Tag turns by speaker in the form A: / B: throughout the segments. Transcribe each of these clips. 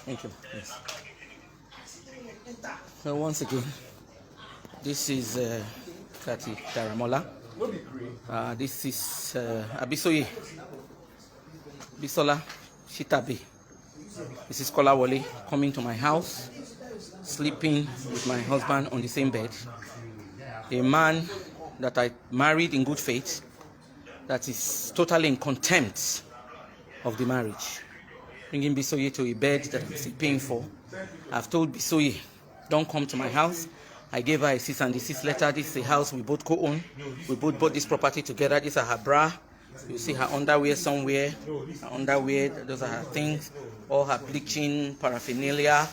A: Thank you. Yes. So once again, this is Kati Daramola. This is Abisoye Bisola Shitabi. This is Kola Wale coming to my house, sleeping with my husband on the same bed. A man that I married in good faith, that is totally in contempt of the marriage. Bringing Bisoye to a bed that I'm still paying for. I've told Bisoye, don't come to my house. I gave her a cease and desist letter. This is a house we both co-own. We both bought this property together. These are her bra. You see her underwear somewhere. Her underwear, those are her things. All her bleaching paraphernalia,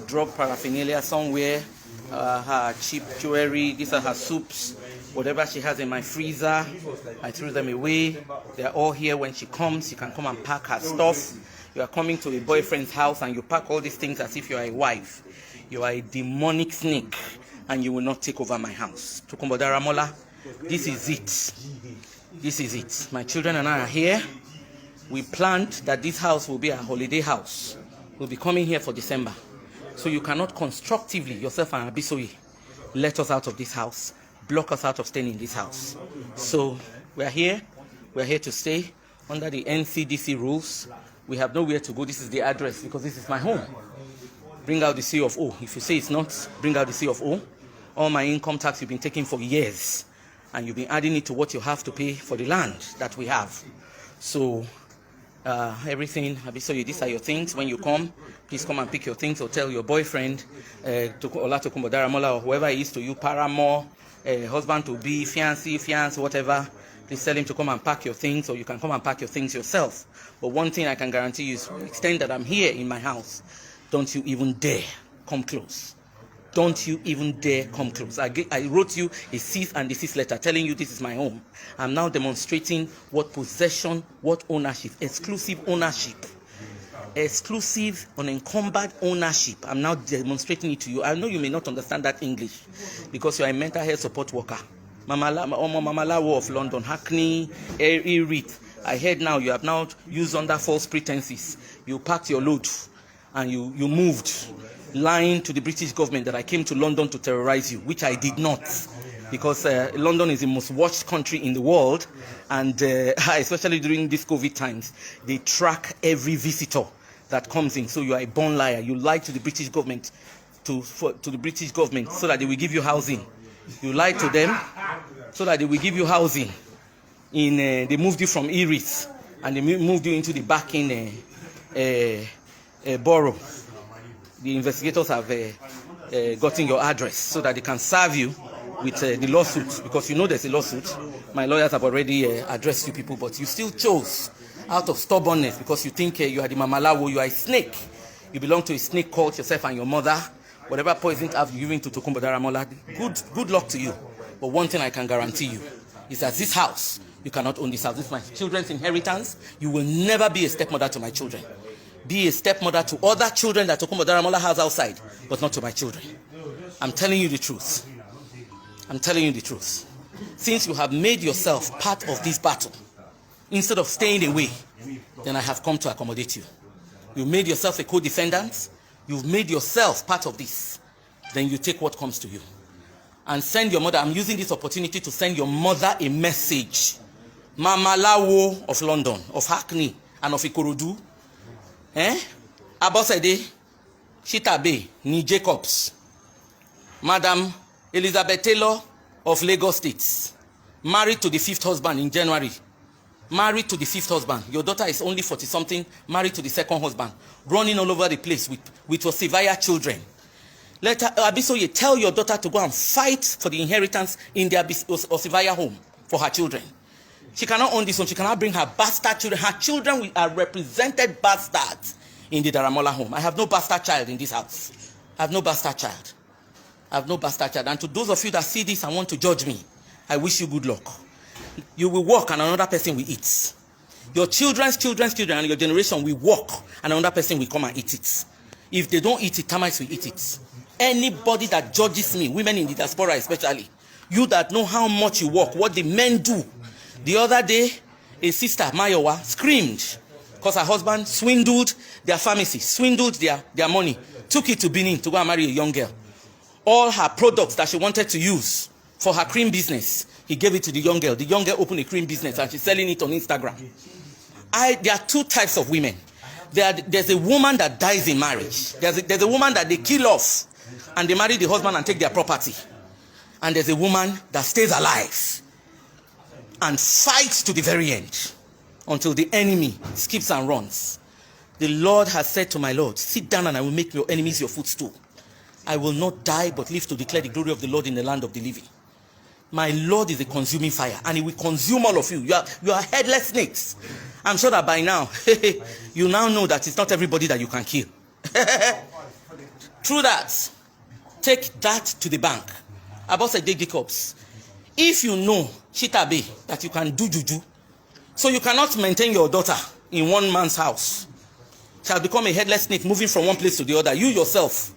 A: drug paraphernalia somewhere. Her cheap jewelry. These are her soups. Whatever she has in my freezer, I threw them away. They're all here. When she comes, you can come and pack her stuff. You are coming to a boyfriend's house and you pack all these things as if you are a wife. You are a demonic snake and you will not take over my house. Tokumbo Daramola, this is it. This is it. My children and I are here. We planned that this house will be a holiday house. We'll be coming here for December. So you cannot constructively, yourself and Abisoye, let us out of this house, block us out of staying in this house. So we're here to stay under the NCDC rules. We have nowhere to go. This is the address because this is my home. Bring out the CFO. If you say it's not, bring out the CFO. All my income tax you've been taking for years, and you've been adding it to what you have to pay for the land that we have. So everything, Abisoye, these are your things. When you come, please come and pick your things or tell your boyfriend, Ola Tokumbo Daramola, or whoever he is to you, paramour, husband to be, fiancé, whatever. Please tell him to come and pack your things, or you can come and pack your things yourself. But one thing I can guarantee you is, to the extent that I'm here in my house, don't you even dare come close. Don't you even dare come close. I wrote you a cease and desist letter telling you this is my home. I'm now demonstrating what possession, what ownership, exclusive unencumbered ownership. I'm now demonstrating it to you. I know you may not understand that English because you are a mental health support worker. Mamalawo of London, Hackney, Erith. I heard now you have now used under false pretenses. You packed your load and you moved, lying to the British government that I came to London to terrorize you, which I did not, because London is the most watched country in the world, and especially during these COVID times, they track every visitor that comes in. So you are a born liar. You lied to the British government, to the British government, so that they will give you housing. You lied to them so that they will give you housing. They moved you from Erith and they moved you into the back in borough. The investigators have gotten your address so that they can serve you with the lawsuit, because you know there's a lawsuit. My lawyers have already addressed you people, but you still chose out of stubbornness because you think you are the Mamalawo, you are a snake. You belong to a snake cult, yourself and your mother. Whatever poison have you given to Tokumbo Daramola, good luck to you. But one thing I can guarantee you is that this house, you cannot own this house. This is my children's inheritance. You will never be a stepmother to my children. Be a stepmother to other children that Tokumbo Daramola has outside, but not to my children. I'm telling you the truth. I'm telling you the truth. Since you have made yourself part of this battle, instead of staying away, then I have come to accommodate you. You made yourself a co-defendant. You've made yourself part of this. Then you take what comes to you. And send your mother. I'm using this opportunity to send your mother a message. Mamalawo of London, of Hackney, and of Ikorodu. Abosede, Shitabe, Ni Jacobs. Madam Elizabeth Taylor of Lagos State. Married to the 5th husband in January. Married to the 5th husband. Your daughter is only 40-something, married to the 2nd husband. Running all over the place with your severe children. Let her, Abisoye, tell your daughter to go and fight for the inheritance in their Osivaya home for her children. She cannot own this home. She cannot bring her bastard children. Her children are represented bastards in the Daramola home. I have no bastard child in this house. I have no bastard child. I have no bastard child. And to those of you that see this and want to judge me, I wish you good luck. You will walk and another person will eat. Your children's children and your generation will walk and another person will come and eat it. If they don't eat it, termites will eat it. Anybody that judges me, women in the diaspora especially, you that know how much you work, what the men do. The other day, a sister, Mayowa, screamed Because her husband swindled their pharmacy, swindled their money, took it to Benin to go and marry a young girl. All her products that she wanted to use for her cream business, he gave it to the young girl. The young girl opened a cream business and she's selling it on Instagram. There are two types of women. There's a woman that dies in marriage. There's a woman that they kill off and they marry the husband and take their property. And there's a woman that stays alive and fights to the very end until the enemy skips and runs. The Lord has said to my Lord, sit down and I will make your enemies your footstool. I will not die but live to declare the glory of the Lord in the land of the living. My Lord is a consuming fire and he will consume all of you. You are headless snakes. I'm sure that by now, you now know that it's not everybody that you can kill. Through that, take that to the bank. About J. Jacobs, if you know, Chitabe, that you can do juju, so you cannot maintain your daughter in one man's house, shall become a headless snake moving from one place to the other. You yourself,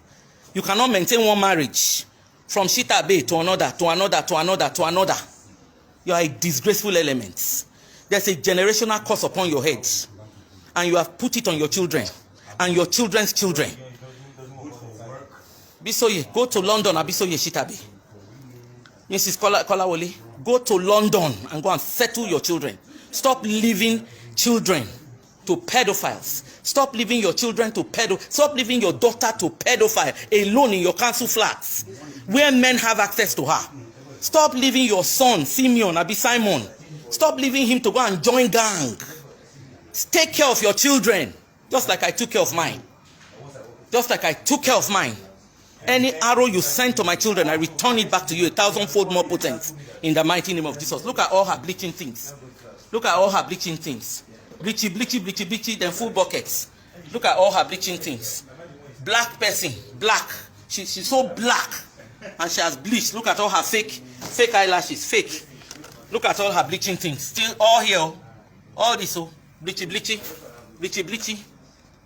A: you cannot maintain one marriage from Chitabe to another, to another, to another, to another. You are a disgraceful element. There's a generational curse upon your heads, and you have put it on your children and your children's children. Bisoye, go to London, Abisoye Chitabe. Mrs. Kolawole, go to London and go and settle your children. Stop leaving children to pedophiles. Stop leaving your children to Stop leaving your daughter to pedophile alone in your council flats where men have access to her. Stop leaving your son, Simeon, Abi Simon. Stop leaving him to go and join gang. Take care of your children, just like I took care of mine. Just like I took care of mine. Any arrow you send to my children, I return it back to you 1,000-fold more potent in the mighty name of Jesus. Look at all her bleaching things. Look at all her bleaching things. Bleachy, bleachy, bleachy, bleachy, then full buckets. Look at all her bleaching things. Black person, black. She's so black. And she has bleached. Look at all her fake eyelashes, fake. Look at all her bleaching things. Still all here. All this, oh. Bleachy, bleachy, bleachy, bleachy,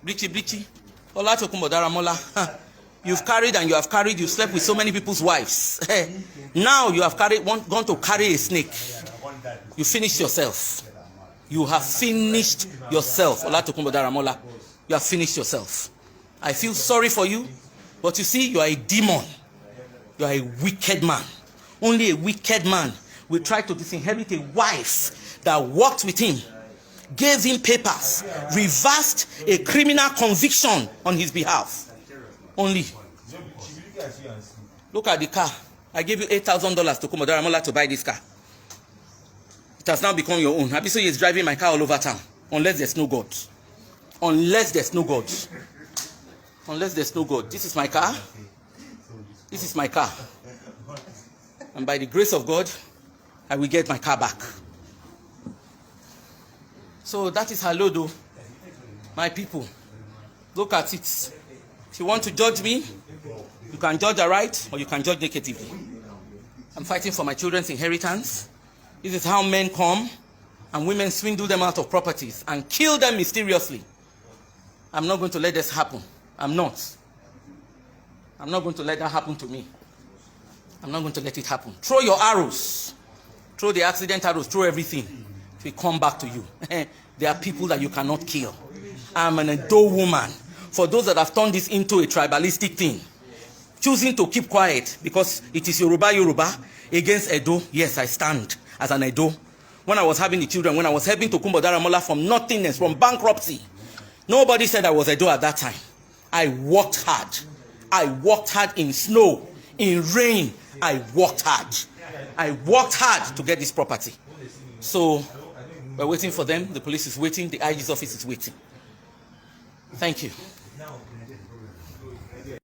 A: bleachy, bleachy. Ola Tokumbo Daramola. You've carried and you have carried, you slept with so many people's wives. Now you have gone to carry a snake. You finished yourself. You have finished yourself. Ola Tokumbo Daramola. You have finished yourself. I feel sorry for you, but you see, you are a demon. You are a wicked man. Only a wicked man will try to disinherit a wife that worked with him, gave him papers, reversed a criminal conviction on his behalf. Only. Look at the car. I gave you $8,000 to Kumo Daramola to buy this car. It has now become your own. Abisoye is driving my car all over town. Unless there's no God. Unless there's no God. Unless there's no God. This is my car. This is my car. And by the grace of God, I will get my car back. So that is Halodo. My people. Look at it. If you want to judge me, you can judge aright or you can judge negatively. I'm fighting for my children's inheritance. This is how men come and women swindle them out of properties and kill them mysteriously. I'm not going to let this happen. I'm not. I'm not going to let that happen to me. I'm not going to let it happen. Throw your arrows. Throw the accident arrows. Throw everything. It will come back to you. There are people that you cannot kill. I'm an Edo woman. For those that have turned this into a tribalistic thing, choosing to keep quiet because it is Yoruba against Edo, yes, I stand as an Edo. When I was having the children, when I was helping Tokumbo Daramola from nothingness, from bankruptcy, nobody said I was Edo at that time. I worked hard. I worked hard in snow, in rain. I worked hard. I worked hard to get this property. So we're waiting for them. The police is waiting. The IG's office is waiting. Thank you.